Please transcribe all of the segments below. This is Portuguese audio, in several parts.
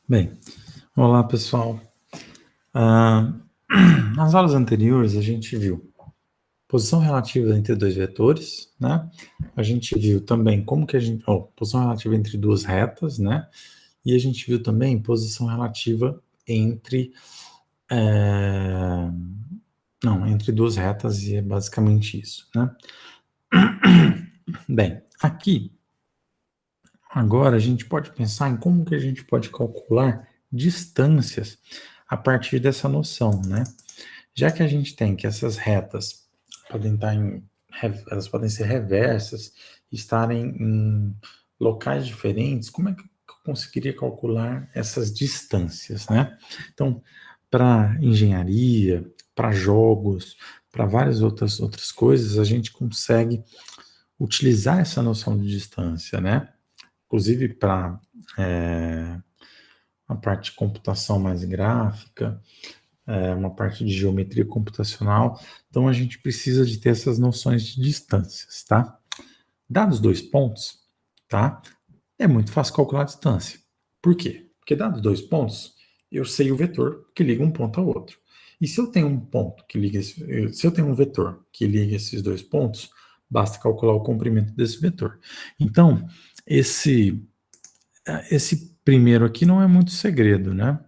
Bem, olá pessoal. Nas aulas anteriores a gente viu posição relativa entre dois vetores, né? A gente viu também como que a gente, posição relativa entre duas retas, né? E a gente viu também posição relativa entre, entre duas retas, e é basicamente isso, né? Bem, aqui, agora a gente pode pensar em como que a gente pode calcular distâncias a partir dessa noção, né? Já que a gente tem que essas retas podem estar elas podem ser reversas, estarem em locais diferentes, como é que eu conseguiria calcular essas distâncias, né? Então, para engenharia, para jogos, para várias outras coisas, a gente consegue utilizar essa noção de distância, né? Inclusive para a parte de computação mais gráfica, uma parte de geometria computacional, então a gente precisa de ter essas noções de distâncias, tá? Dados dois pontos, tá? É muito fácil calcular a distância. Por quê? Porque dados dois pontos, eu sei o vetor que liga um ponto ao outro. E se eu tenho um ponto que liga, se eu tenho um vetor que liga esses dois pontos, basta calcular o comprimento desse vetor. Então, esse primeiro aqui não é muito segredo, né?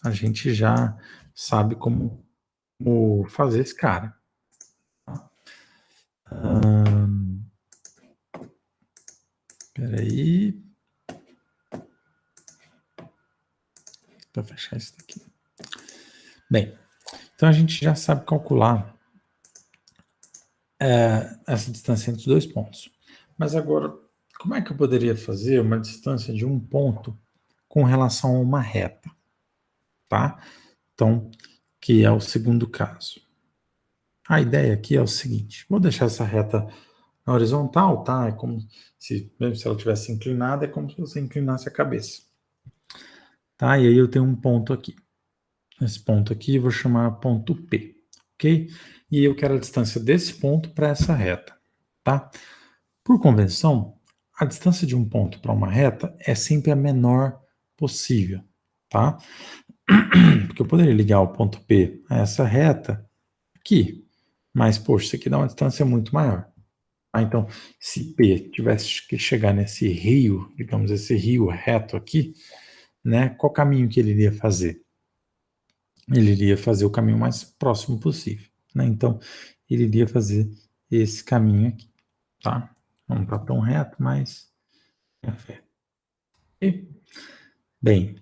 A gente já sabe como fazer esse cara. Peraí. Para fechar isso daqui. Bem, então a gente já sabe calcular essa distância entre dois pontos. Mas agora, como é que eu poderia fazer uma distância de um ponto com relação a uma reta? Tá? Então, que é o segundo caso. A ideia aqui é o seguinte: vou deixar essa reta na horizontal, tá? É como se, mesmo se ela tivesse inclinada, é como se você inclinasse a cabeça. Tá? E aí eu tenho um ponto aqui. Esse ponto aqui eu vou chamar ponto P, ok? E eu quero a distância desse ponto para essa reta, tá? Por convenção, a distância de um ponto para uma reta é sempre a menor possível, tá? Porque eu poderia ligar o ponto P a essa reta aqui, mas, poxa, isso aqui dá uma distância muito maior. Ah, então, se P tivesse que chegar nesse rio, digamos, esse rio reto aqui, né, qual caminho que ele iria fazer? Ele iria fazer o caminho mais próximo possível, né? Então, ele iria fazer esse caminho aqui, tá? Não está tão reto, mas é fé. E, bem,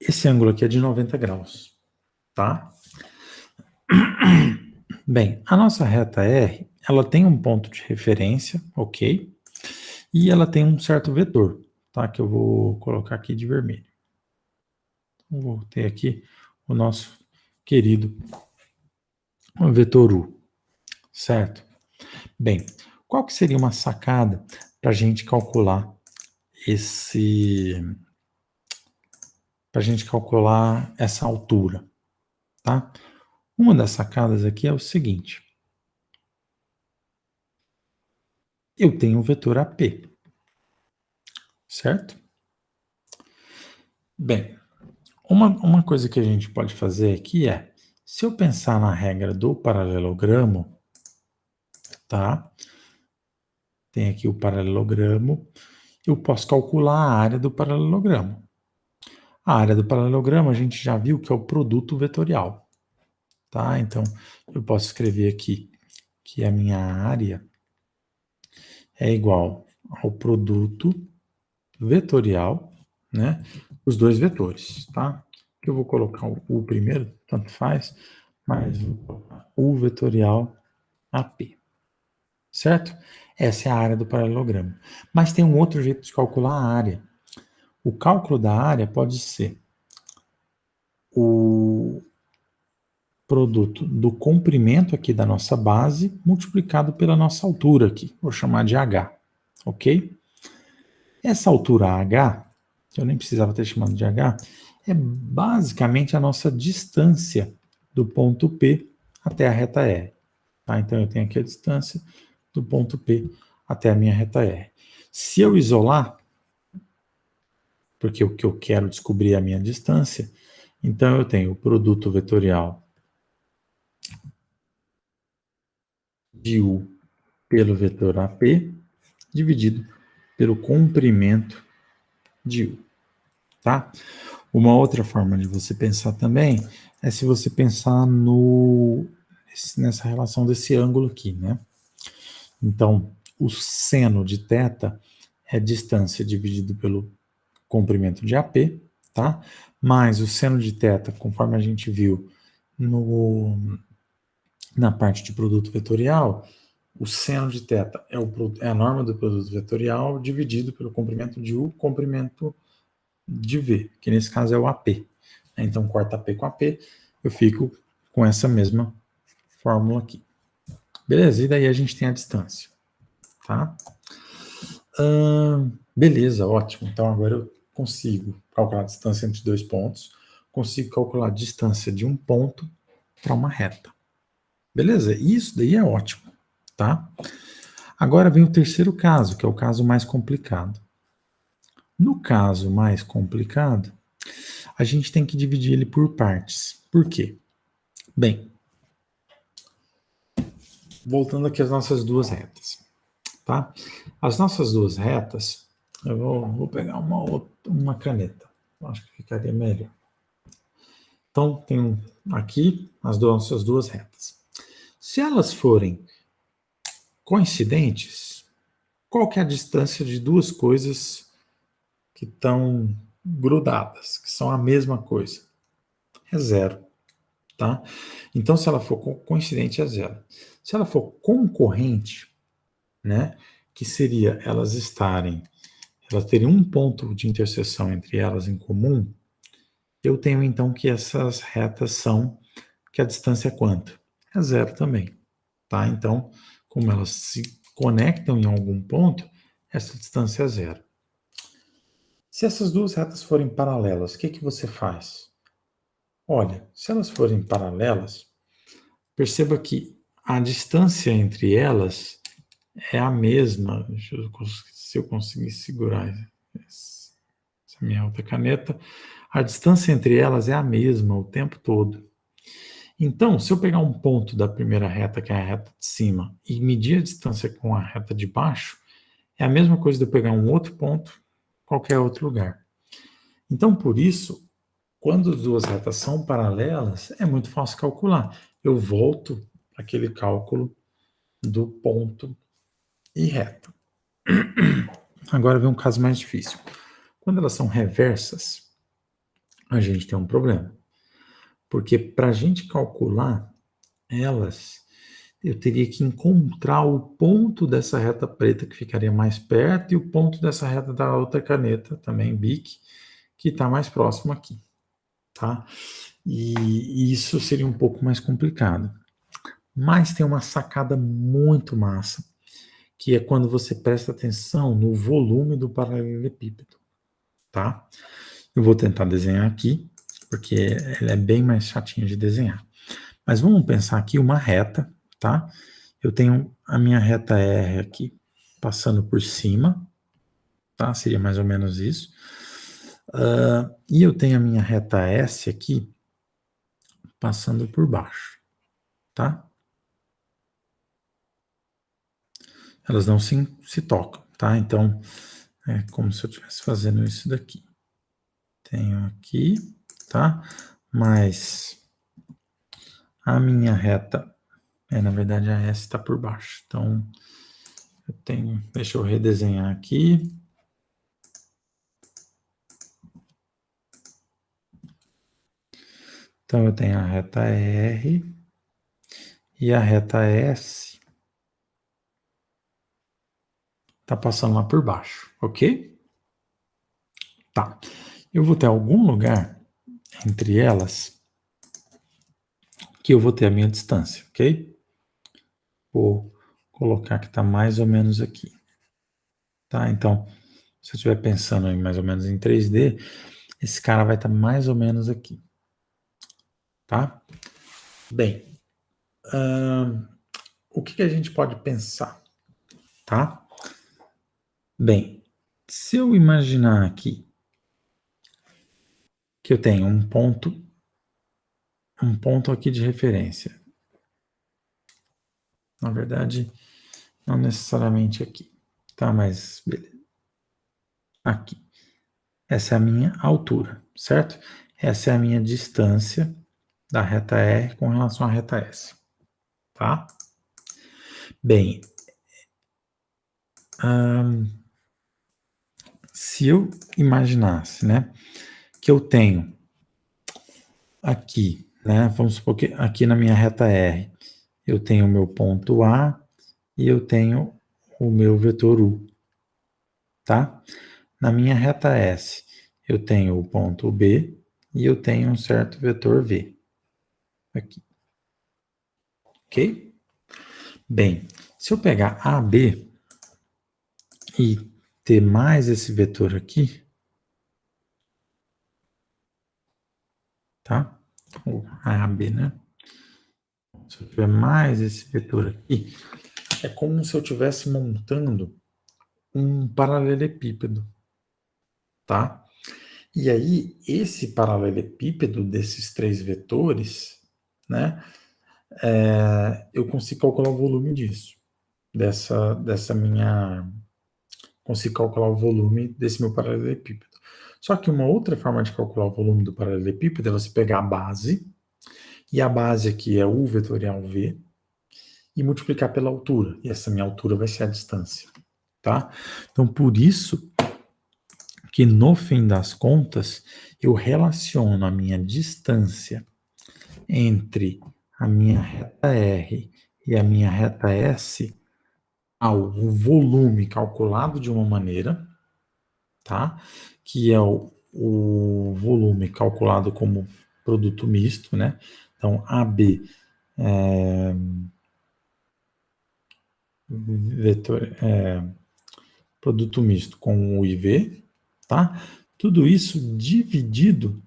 esse ângulo aqui é de 90 graus, tá? Bem, a nossa reta R, ela tem um ponto de referência, ok? E ela tem um certo vetor, tá? Que eu vou colocar aqui de vermelho. Então, vou ter aqui o nosso querido vetor U, certo? Bem, qual que seria uma sacada para a gente calcular para a gente calcular essa altura, tá? Uma das sacadas aqui é o seguinte: eu tenho o vetor AP, certo? Bem, uma coisa que a gente pode fazer aqui é, se eu pensar na regra do paralelogramo, tá? Tem aqui o paralelogramo, eu posso calcular a área do paralelogramo. A área do paralelogramo a gente já viu que é o produto vetorial, tá? Então, eu posso escrever aqui que a minha área é igual ao produto vetorial, né? Os dois vetores, tá? Eu vou colocar o U primeiro, tanto faz, mas U vetorial AP, certo? Essa é a área do paralelogramo. Mas tem um outro jeito de calcular a área. O cálculo da área pode ser o produto do comprimento aqui da nossa base multiplicado pela nossa altura aqui. Vou chamar de H, ok? Essa altura H, que eu nem precisava ter chamado de H, é basicamente a nossa distância do ponto P até a reta R. Tá? Então eu tenho aqui a distância do ponto P até a minha reta R. Se eu isolar, porque o que eu quero descobrir é a minha distância. Então, eu tenho o produto vetorial de U pelo vetor AP dividido pelo comprimento de U, tá? Uma outra forma de você pensar também é se você pensar nessa relação desse ângulo aqui, né? Então, o seno de θ é distância dividido pelo comprimento de AP, tá? Mais o seno de θ, conforme a gente viu na parte de produto vetorial, o seno de θ é a norma do produto vetorial dividido pelo comprimento de U, comprimento de V, que nesse caso é o AP. Então, corta AP com AP, eu fico com essa mesma fórmula aqui. Beleza? E daí a gente tem a distância, tá? Beleza, ótimo. Então, agora eu consigo calcular a distância entre dois pontos, consigo calcular a distância de um ponto para uma reta. Beleza? Isso daí é ótimo, tá? Agora vem o terceiro caso, que é o caso mais complicado. No caso mais complicado, a gente tem que dividir ele por partes. Por quê? Bem, voltando aqui às nossas duas retas, tá? As nossas duas retas, eu vou pegar uma caneta, acho que ficaria melhor. Então, tem aqui as nossas duas retas. Se elas forem coincidentes, qual que é a distância de duas coisas que estão grudadas, que são a mesma coisa? É zero, tá? Então, se ela for coincidente, é zero. Se ela for concorrente, né, que seria elas terem um ponto de interseção entre elas em comum, eu tenho então que essas retas que a distância é quanto? É zero também, tá? Então, como elas se conectam em algum ponto, essa distância é zero. Se essas duas retas forem paralelas, o que você faz? Olha, se elas forem paralelas, perceba que a distância entre elas é a mesma. Deixa eu, se eu conseguir segurar essa minha outra caneta, a distância entre elas é a mesma o tempo todo. Então, se eu pegar um ponto da primeira reta, que é a reta de cima, e medir a distância com a reta de baixo, é a mesma coisa de eu pegar um outro ponto, qualquer outro lugar. Então, por isso, quando as duas retas são paralelas, é muito fácil calcular. Eu volto para aquele cálculo do ponto e reta. Agora vem um caso mais difícil. Quando elas são reversas, a gente tem um problema. Porque para a gente calcular elas, eu teria que encontrar o ponto dessa reta preta que ficaria mais perto e o ponto dessa reta da outra caneta, também BIC, que está mais próximo aqui, tá? E isso seria um pouco mais complicado. Mas tem uma sacada muito massa, que é quando você presta atenção no volume do paralelepípedo, tá? Eu vou tentar desenhar aqui, porque ela é bem mais chatinha de desenhar. Mas vamos pensar aqui uma reta, tá? Eu tenho a minha reta R aqui passando por cima, tá? Seria mais ou menos isso. E eu tenho a minha reta S aqui passando por baixo, tá? Elas não se tocam, tá? Então, é como se eu estivesse fazendo isso daqui. Tenho aqui, tá? Mas a minha reta, na verdade a S está por baixo. Então, deixa eu redesenhar aqui. Então, eu tenho a reta R e a reta S está passando lá por baixo, ok? Tá. Eu vou ter algum lugar entre elas que eu vou ter a minha distância, ok? Vou colocar que está mais ou menos aqui. Tá? Então, se eu estiver pensando em mais ou menos em 3D, esse cara vai estar mais ou menos aqui. Tá? Bem, o que a gente pode pensar? Tá? Bem, se eu imaginar aqui que eu tenho um ponto aqui de referência. Na verdade, não necessariamente aqui, tá? Mas beleza. Aqui. Essa é a minha altura, certo? Essa é a minha distância da reta R com relação à reta S, tá? Bem, se eu imaginasse, né, que eu tenho aqui, né, vamos supor que aqui na minha reta R, eu tenho o meu ponto A e eu tenho o meu vetor U, tá? Na minha reta S, eu tenho o ponto B e eu tenho um certo vetor V aqui, ok? Bem, se eu pegar AB e ter mais esse vetor aqui, tá? O AB, né? Se eu tiver mais esse vetor aqui, é como se eu estivesse montando um paralelepípedo, tá? E aí, esse paralelepípedo desses três vetores, né? Eu consigo calcular o volume disso, dessa minha... Consigo calcular o volume desse meu paralelepípedo. Só que uma outra forma de calcular o volume do paralelepípedo é você pegar a base, e a base aqui é U vetorial V, e multiplicar pela altura. E essa minha altura vai ser a distância, tá? Então, por isso que no fim das contas, eu relaciono a minha distância entre a minha reta R e a minha reta S ao volume calculado de uma maneira, tá? Que é o volume calculado como produto misto, né? Então, AB vetor, produto misto com o IV, tá? Tudo isso dividido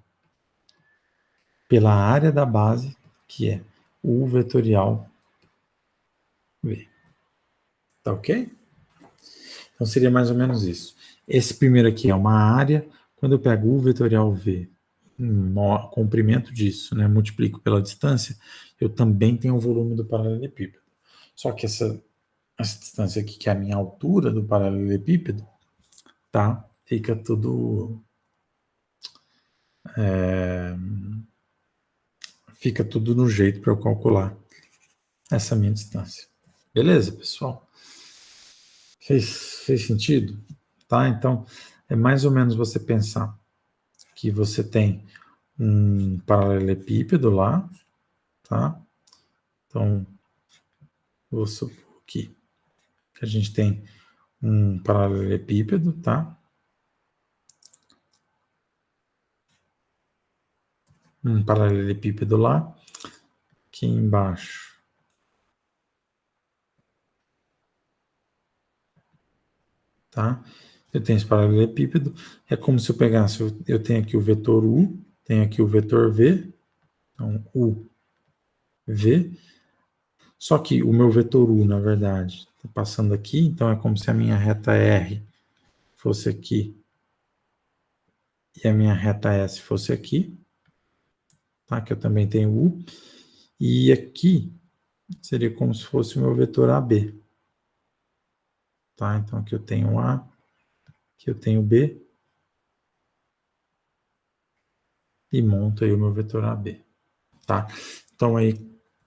pela área da base, que é U vetorial V. Tá ok? Então seria mais ou menos isso. Esse primeiro aqui é uma área. Quando eu pego U vetorial V, comprimento disso, né, multiplico pela distância, eu também tenho o volume do paralelepípedo. Só que essa distância aqui, que é a minha altura do paralelepípedo, tá? Fica tudo no jeito para eu calcular essa minha distância. Beleza, pessoal? Fez sentido? Tá? Então, é mais ou menos você pensar que você tem um paralelepípedo lá, tá? Então, vou supor aqui que a gente tem um paralelepípedo, tá? Um paralelepípedo lá, aqui embaixo. Tá? Eu tenho esse paralelepípedo, é como se eu pegasse, eu tenho aqui o vetor U, tenho aqui o vetor V, então U, V, só que o meu vetor U, na verdade, está passando aqui, então é como se a minha reta R fosse aqui e a minha reta S fosse aqui, tá? Que eu também tenho U, e aqui seria como se fosse o meu vetor AB, tá? Então aqui eu tenho A, aqui eu tenho B, e monto aí o meu vetor AB, tá? Então aí,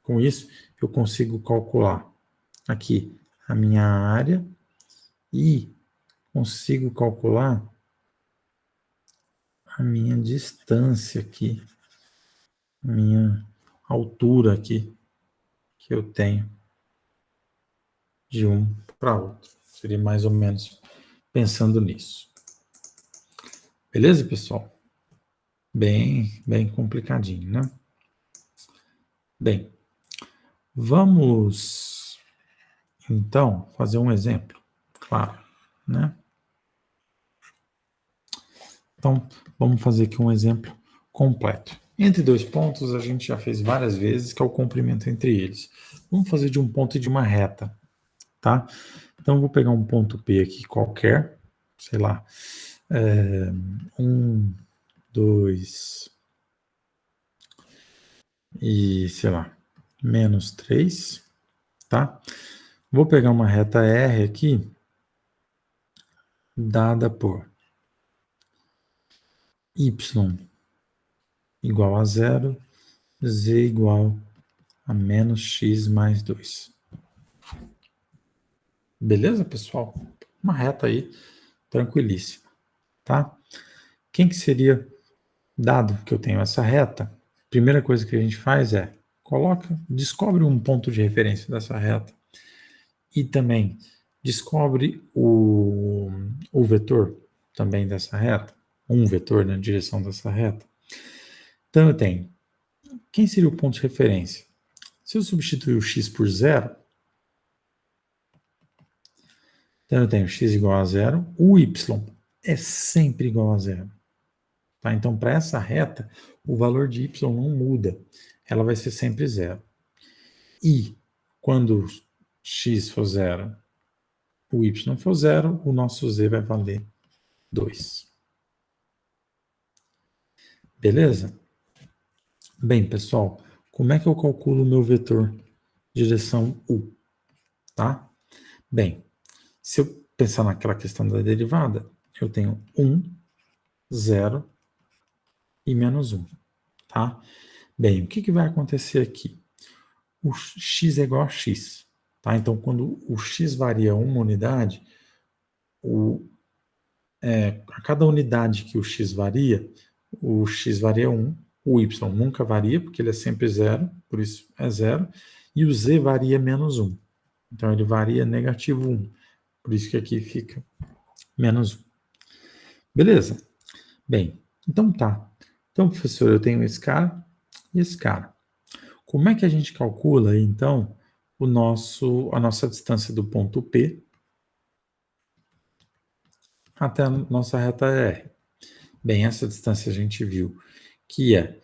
com isso, eu consigo calcular aqui a minha área e consigo calcular a minha distância aqui, a minha altura aqui que eu tenho de um para outro. Seria mais ou menos pensando nisso. Beleza, pessoal? Bem complicadinho, né? Bem, vamos então fazer um exemplo, claro, né? Então, vamos fazer aqui um exemplo completo. Entre dois pontos, a gente já fez várias vezes, que é o comprimento entre eles. Vamos fazer de um ponto e de uma reta, tá? Então, vou pegar um ponto P aqui qualquer, sei lá, um 2 e, sei lá, menos 3, tá? Vou pegar uma reta R aqui, dada por y igual a 0, z igual a menos x mais 2. Beleza, pessoal? Uma reta aí, tranquilíssima, tá? Quem que seria, dado que eu tenho essa reta, primeira coisa que a gente faz é, descobre um ponto de referência dessa reta e também descobre o vetor também dessa reta, um vetor na direção dessa reta. Então eu tenho, quem seria o ponto de referência? Se eu substituir o x por 0, então eu tenho x igual a 0, o y é sempre igual a 0. Tá? Então, para essa reta, o valor de y não muda, ela vai ser sempre 0. E quando x for 0, o y for 0, o nosso z vai valer 2. Beleza? Bem, pessoal, como é que eu calculo o meu vetor direção u? Tá? Bem, se eu pensar naquela questão da derivada, eu tenho 1, 0 e menos 1. Tá? Bem, o que vai acontecer aqui? O x é igual a x. Tá? Então, quando o x varia uma unidade, a cada unidade que o x varia 1, o y nunca varia, porque ele é sempre 0, por isso é 0, e o z varia menos 1. Então, ele varia negativo 1, por isso que aqui fica menos 1. Beleza? Bem, então tá. Então, professor, eu tenho esse cara e esse cara. Como é que a gente calcula, então, a nossa distância do ponto P até a nossa reta R? Bem, essa distância a gente viu que é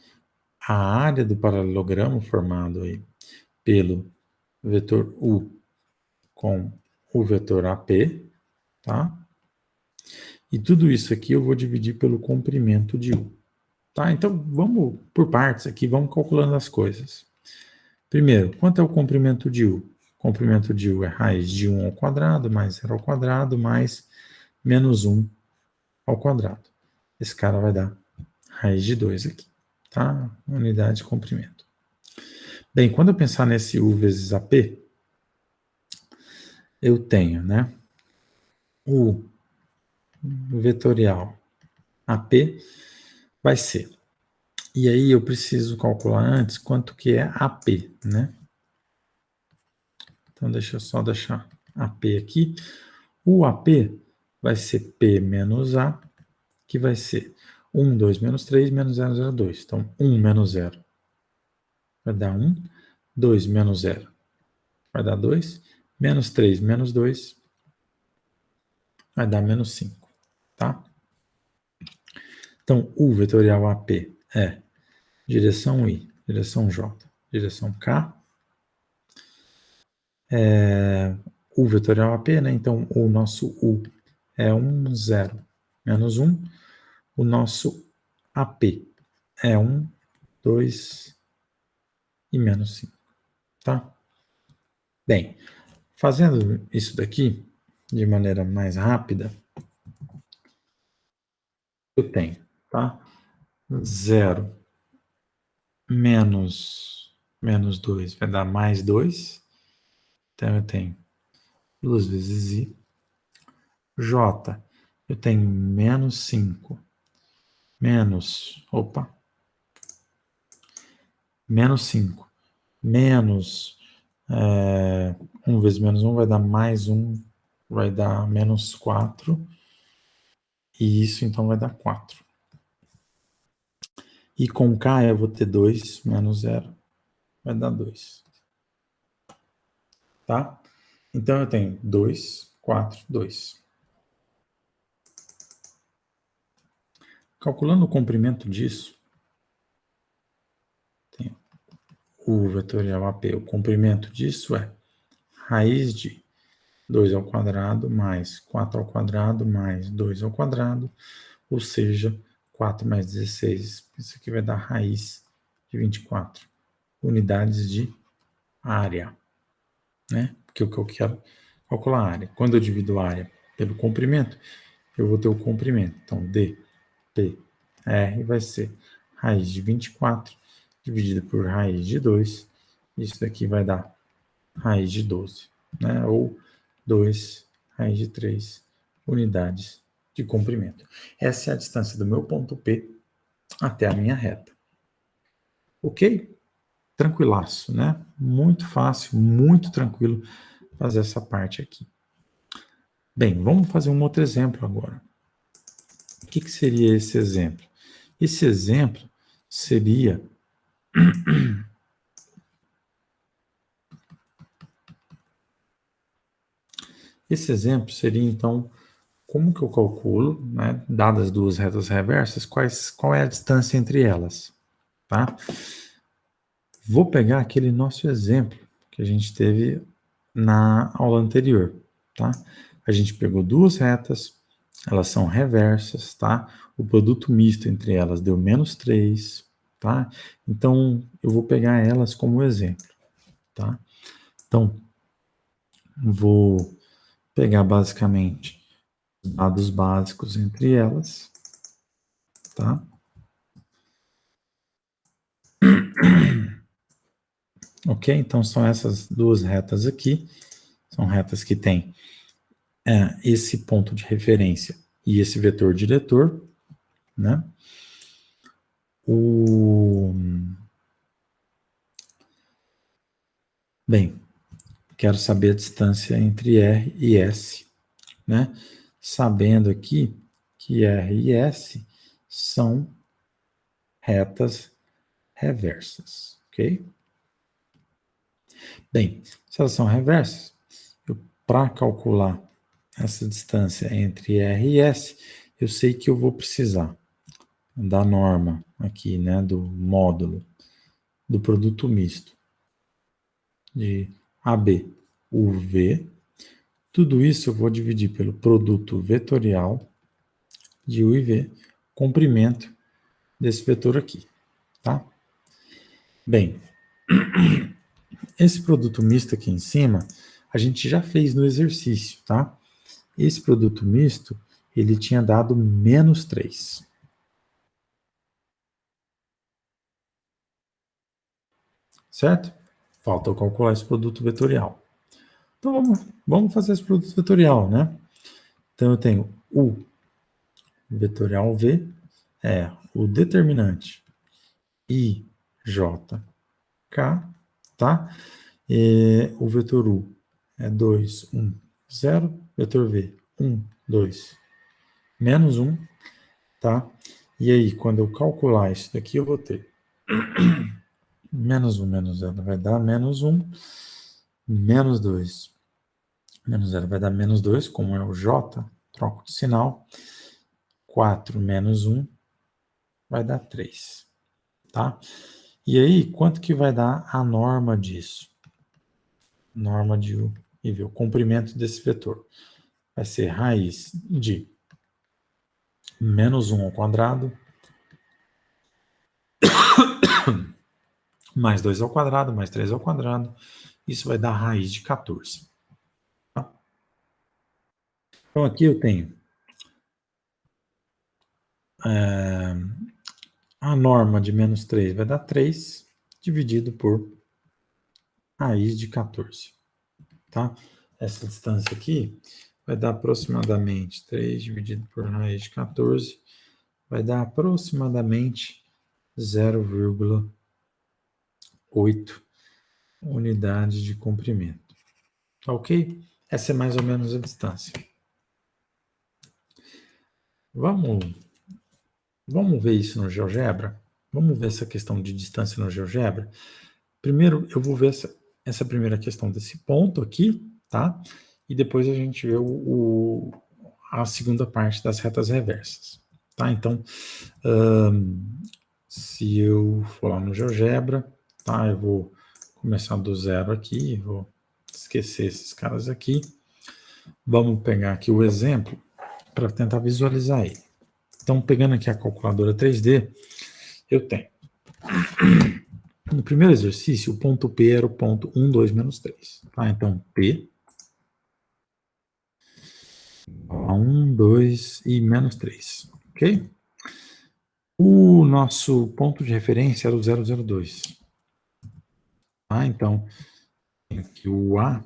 a área do paralelogramo formado aí pelo vetor U com o vetor AP, tá? E tudo isso aqui eu vou dividir pelo comprimento de U, tá? Então, vamos por partes aqui, vamos calculando as coisas. Primeiro, quanto é o comprimento de U? O comprimento de U é raiz de 1 ao quadrado, mais 0 ao quadrado, mais menos 1 ao quadrado. Esse cara vai dar raiz de 2 aqui, tá? Unidade de comprimento. Bem, quando eu pensar nesse U vezes AP, eu tenho, né, o vetorial AP vai ser. E aí eu preciso calcular antes quanto que é AP, né? Então deixa eu só deixar AP aqui. O AP vai ser P menos A, que vai ser 1, 2 menos 3, menos 0, 0, 2. Então, 1 menos 0 vai dar 1, 2 menos 0 vai dar 2, menos 3 menos 2 vai dar menos 5, tá? Então, o vetorial AP é direção I, direção J, direção K. O vetorial AP, né? Então, o nosso U é 1, 0, menos 1. O nosso AP é 1, 2 e menos 5, tá? Bem, fazendo isso daqui de maneira mais rápida, eu tenho, tá? 0 menos 2 vai dar mais 2. Então, eu tenho 2 vezes I. J, eu tenho menos 5. Menos 5. Menos 1 vezes menos 1 vai dar mais 1, vai dar menos 4. E isso, então, vai dar 4. E com K eu vou ter 2 menos 0, vai dar 2. Tá? Então, eu tenho 2, 4, 2. Calculando o comprimento disso, tenho o vetorial AP. O comprimento disso é raiz de 2 ao quadrado mais 4 ao quadrado mais 2 ao quadrado, ou seja, 4 mais 16, isso aqui vai dar raiz de 24 unidades de área, né? Porque o que eu quero calcular a área. Quando eu divido a área pelo comprimento, eu vou ter o comprimento. Então, D, P, R vai ser raiz de 24 dividida por raiz de 2. Isso daqui vai dar raiz de 12, né? Ou 2 raiz de 3 unidades de comprimento. Essa é a distância do meu ponto P até a minha reta. Ok? Tranquilaço, né? Muito fácil, muito tranquilo fazer essa parte aqui. Bem, vamos fazer um outro exemplo agora. O que seria esse exemplo? Esse exemplo seria então, como que eu calculo, né, dadas duas retas reversas, qual é a distância entre elas, tá? Vou pegar aquele nosso exemplo que a gente teve na aula anterior, tá? A gente pegou duas retas, elas são reversas, tá? O produto misto entre elas deu -3, tá? Então, eu vou pegar elas como exemplo, tá? Então, vou pegar basicamente os dados básicos entre elas, tá? Ok? Então, são essas duas retas aqui, são retas que têm esse ponto de referência e esse vetor diretor, né? Bem, quero saber a distância entre R e S, né? Sabendo aqui que R e S são retas reversas, ok? Bem, se elas são reversas, para calcular essa distância entre R e S, eu sei que eu vou precisar da norma aqui, né, do módulo do produto misto de AB, UV. Tudo isso eu vou dividir pelo produto vetorial de U e V, comprimento desse vetor aqui, tá? Bem, esse produto misto aqui em cima, a gente já fez no exercício, tá? Esse produto misto, ele tinha dado -3. Certo? Falta eu calcular esse produto vetorial. Então, vamos fazer esse produto vetorial, né? Então, eu tenho U vetorial V, é o determinante I, J, K, tá? E o vetor U é 2, 1, 0. Vetor V, 1, 2, -1, tá? E aí, quando eu calcular isso daqui, eu vou ter -1 menos 0 vai dar -1, -2, menos 0 vai dar -2, como é o J, troco de sinal. 4 menos 1 vai dar 3, tá? E aí, quanto que vai dar a norma disso? Norma de U e V, o comprimento desse vetor. Vai ser raiz de -1 ao quadrado, mais 2 ao quadrado, mais 3 ao quadrado. Isso vai dar raiz de 14. Tá? Então, aqui eu tenho a norma de -3 vai dar 3, dividido por raiz de 14. Tá? Essa distância aqui vai dar aproximadamente 3 dividido por raiz de 14, vai dar aproximadamente 0,8 unidades de comprimento. Tá ok? Essa é mais ou menos a distância. Vamos ver isso no GeoGebra? Vamos ver essa questão de distância no GeoGebra? Primeiro, eu vou ver essa primeira questão desse ponto aqui, tá? E depois a gente vê a segunda parte das retas reversas, tá? Então, se eu for lá no GeoGebra, tá? Eu vou começar do zero aqui, vou esquecer esses caras aqui. Vamos pegar aqui o exemplo para tentar visualizar ele. Então, pegando aqui a calculadora 3D, eu tenho, no primeiro exercício, o ponto P era o ponto 1, 2, menos 3. Tá? Então, P, 1, 2 e menos 3. Ok? O nosso ponto de referência era o 002. Tá? Então, aqui o A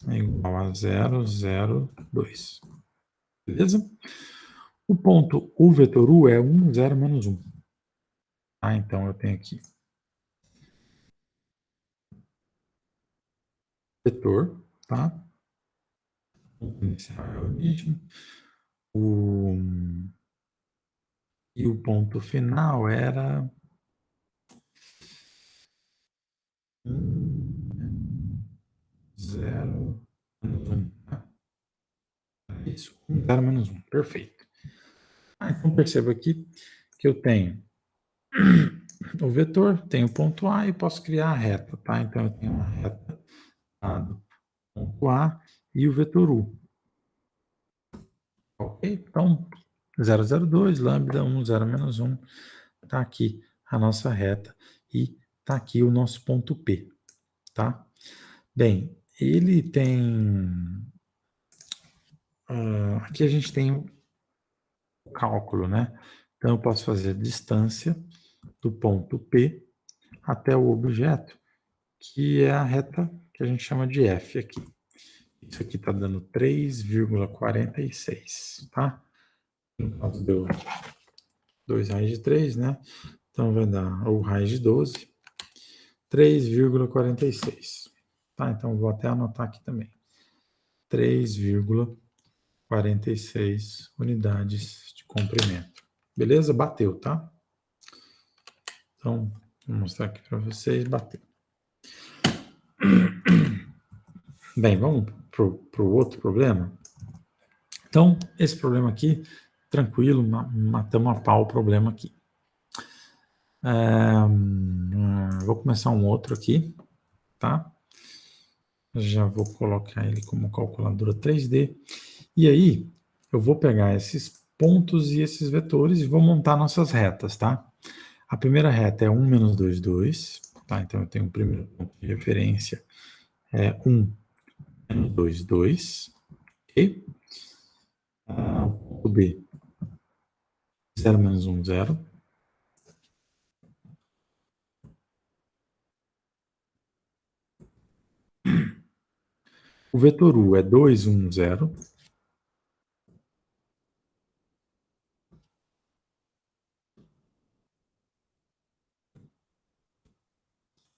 é igual a 002. Beleza? O ponto, o vetor U é 1, 0, menos 1. Tá? Então, eu tenho aqui vetor, tá? Inicial é a origem. E o ponto final era 1, 0, menos 1. Tá? Isso, 1, 0, menos 1. Perfeito. Então, perceba aqui que eu tenho o vetor, tenho o ponto A e posso criar a reta, tá? Então, eu tenho uma reta do ponto A e o vetor U. Ok? Então, 002, lambda 1, 0, menos 1. Está aqui a nossa reta e está aqui o nosso ponto P, tá? Bem, ele tem... aqui a gente tem o cálculo, né? Então, eu posso fazer a distância do ponto P até o objeto, que é a reta que a gente chama de F aqui. Isso aqui está dando 3,46, tá? No caso deu 2 raiz de 3, né? Então vai dar o raiz de 12, 3,46. Tá? Então vou até anotar aqui também. 3,46 unidades de comprimento. Beleza? Bateu, tá? Então, vou mostrar aqui para vocês. Bateu. Bem, vamos para o outro problema. Então, esse problema aqui, tranquilo, matamos a pau o problema aqui. Vou começar um outro aqui, tá? Já vou colocar ele como calculadora 3D. E aí, eu vou pegar esses pontos e esses vetores e vou montar nossas retas, tá? A primeira reta é 1 menos 2, 2. Tá? Então, eu tenho o primeiro ponto de referência, é 1 menos 2, 2. Ok? O ponto B, 0 menos 1, 0. O vetor U é 2, 1, 0.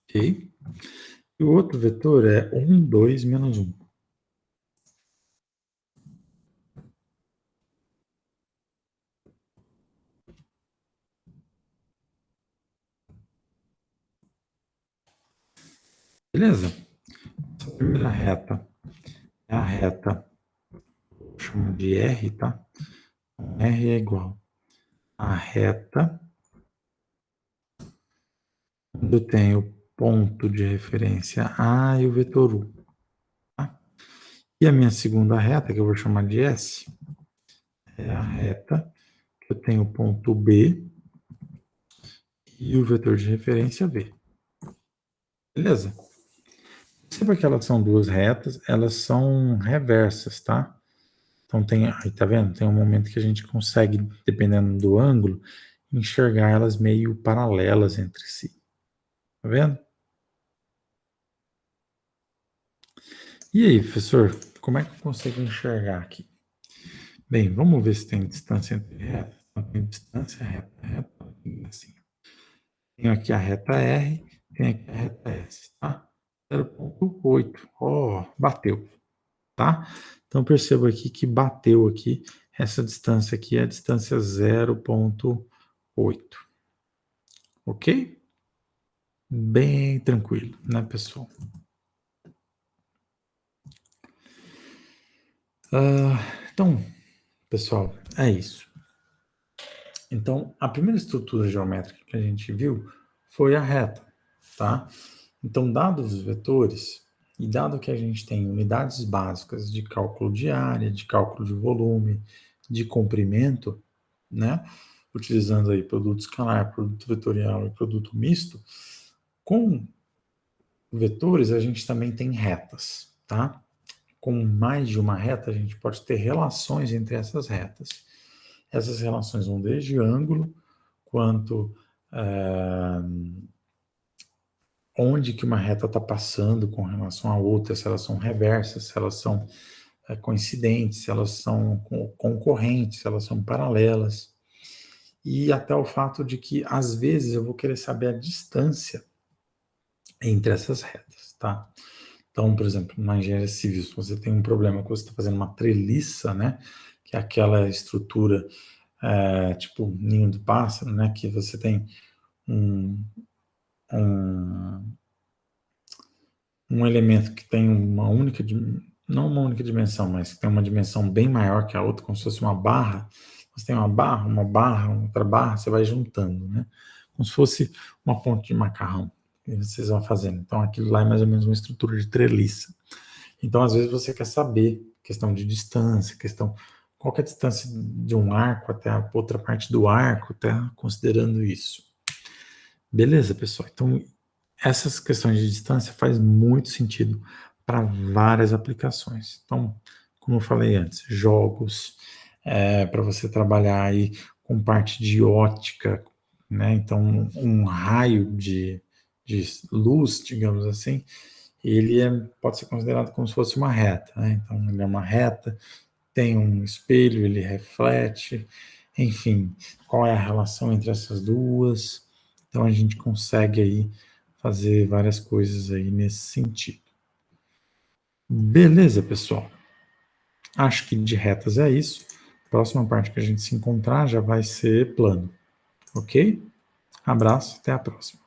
Ok? E o outro vetor é 1, 2, menos 1. Beleza? Essa primeira reta é a reta, vou chamar de R, tá? R é igual a reta onde eu tenho o ponto de referência A e o vetor U. Tá? E a minha segunda reta, que eu vou chamar de S, é a reta que eu tenho o ponto B e o vetor de referência V. Beleza? Sempre que elas são duas retas, elas são reversas, tá? Então tem, aí tá vendo? Tem um momento que a gente consegue, dependendo do ângulo, enxergar elas meio paralelas entre si. Tá vendo? E aí, professor, como é que eu consigo enxergar aqui? Bem, vamos ver se tem distância entre retas. Então, tem distância, reta, assim. Tenho aqui a reta R, tem aqui a reta S, tá? 0,8. Ó, bateu, tá? Então, perceba aqui que bateu aqui, essa distância aqui é a distância 0,8. Ok? Bem tranquilo, né, pessoal? Então, pessoal, é isso. Então, a primeira estrutura geométrica que a gente viu foi a reta, tá? Então, dados os vetores, e dado que a gente tem unidades básicas de cálculo de área, de cálculo de volume, de comprimento, né? Utilizando aí produto escalar, produto vetorial e produto misto, com vetores a gente também tem retas, tá? Com mais de uma reta, a gente pode ter relações entre essas retas. Essas relações vão desde ângulo, quanto onde que uma reta está passando com relação a outra, se elas são reversas, se elas são coincidentes, se elas são concorrentes, se elas são paralelas. E até o fato de que, às vezes, eu vou querer saber a distância entre essas retas, tá? Então, por exemplo, na engenharia civil, se você tem um problema que você está fazendo uma treliça, né, que é aquela estrutura tipo ninho do pássaro, né, que você tem um elemento que tem uma única, não uma única dimensão, mas que tem uma dimensão bem maior que a outra, como se fosse uma barra. Você tem uma barra, outra barra, você vai juntando, né? Como se fosse uma ponte de macarrão que vocês vão fazendo. Então, aquilo lá é mais ou menos uma estrutura de treliça. Então, às vezes, você quer saber questão de distância, qual que é a distância de um arco até a outra parte do arco, tá? Considerando isso. Beleza, pessoal? Então, essas questões de distância faz muito sentido para várias aplicações. Então, como eu falei antes, jogos, para você trabalhar aí com parte de ótica, né? Então, um raio de luz, digamos assim, ele pode ser considerado como se fosse uma reta, né? Então, ele é uma reta, tem um espelho, ele reflete, enfim, qual é a relação entre essas duas? Então, a gente consegue aí fazer várias coisas aí nesse sentido. Beleza, pessoal? Acho que de retas é isso. Próxima parte que a gente se encontrar já vai ser plano, ok? Abraço, até a próxima.